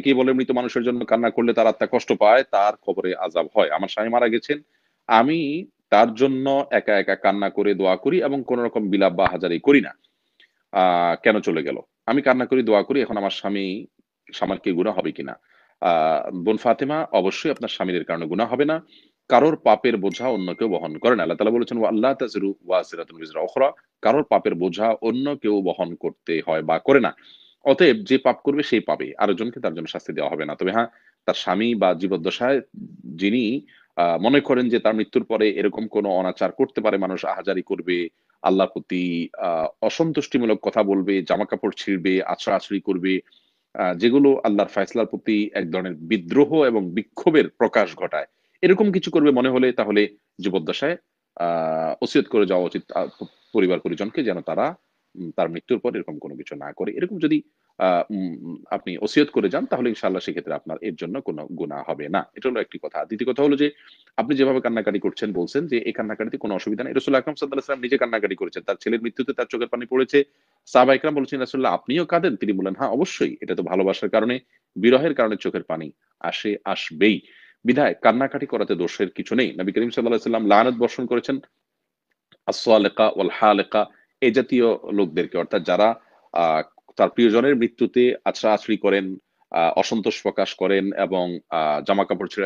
কি বলে মৃত মানুষের জন্য কান্না করলে তার আত্মা কষ্ট পায়, তার কবরে আযাব হয়। আমার স্বামী মারা গেছেন। আমি তার জন্য একা, একা কান্না করে দোয়া করি এবং কোন রকম বিলাপ বা আহাজারি করি না। আ কেন চলে গেল? আমি কান্না করি, দোয়া করি। এখন আমার স্বামী আমার কি গুনাহ হবে কিনা? আ বোন ফাতেমা, অবশ্যই আপনার স্বামীর এর কারণে গুনাহ হবে না। কারোর পাপের বোঝা অন্য কেউ বহন করে না। আল্লাহ তাআলা বলেছেন, "ওয়া আল্লা তাযিরু ওয়াজিরাতুন বিজরা উখরা।" কারোর পাপের বোঝা অন্য কেউ বহন করতে হয় বা করে না। অতএব যে পাপ করবে সেই পাবে। আরেকজনকে তার জন্য শাস্তি দেওয়া হবে না। তবে হ্যাঁ, তার স্বামী বা জীবদ্দশায় যিনি মনে করেন যে তার মৃত্যুর পরে এরকম কোনো অনাচার করতে পারে, মানুষ আহাজারি করবে, আল্লাহর প্রতি আ অসন্তুষ্টিমূলক কথা বলবে, জামাকাপড় ছিঁড়বে, আঁচড়াআঁচড়ি করবে, যেগুলো আল্লাহর ফায়সালার প্রতি এক ধরনের বিদ্রোহ এবং বিক্ষোভের প্রকাশ ঘটায়। এরকম কিছু করবে মনে হলে তাহলে জীবদ্দশায় আ ওসিয়ত করে যাওয়া উচিত পরিবার পরিজনকে, যেন তারা তার মৃত্যুর পর এরকম কোনো কিছু না করে। এরকম যদি আ আপনি ওসিয়ত করে যান তাহলে ইনশাআল্লাহ সেক্ষেত্রে আপনার এর জন্য কোনো গুনাহ হবে না। এটা হলো একটি কথা। দ্বিতীয় কথা হলো যে আপনি যেভাবে কান্নাকাটি করছেন বলছেন যে এই কান্নাকাটিতে কোনো অসুবিধা নাই। রাসূল আকরাম সাল্লাল্লাহু আলাইহি ওয়াসাল্লাম নিজে কান্নাকাটি করেছেন। তার ছেলের মৃত্যুতে তার চোখের পানি পড়েছে। সাহাবা ইকরাম বলেছেন, "রাসূলুল্লাহ আপনিও কাঁদেন?" তিনি বললেন, "হ্যাঁ, অবশ্যই। এটা তো ভালোবাসার কারণে, বিরহের কারণে চোখের পানি আসে, আসবেই।" বিধায় কান্নাকাটি করাতে দোষের কিছু নেই। নবী করিম সাল্লাল্লাহু আলাইহি ওয়াসাল্লাম লানত বর্ষণ করেছেন আস-সালিকা ওয়াল হালিকা, এই জাতীয় লোকদেরকে, অর্থাৎ যারা আ তার প্রিয়জনের মৃত্যুতে আছড়া-আছড়ি করেন, অসন্তোষ প্রকাশ করেন এবং জামাকাপড় ছেঁড়া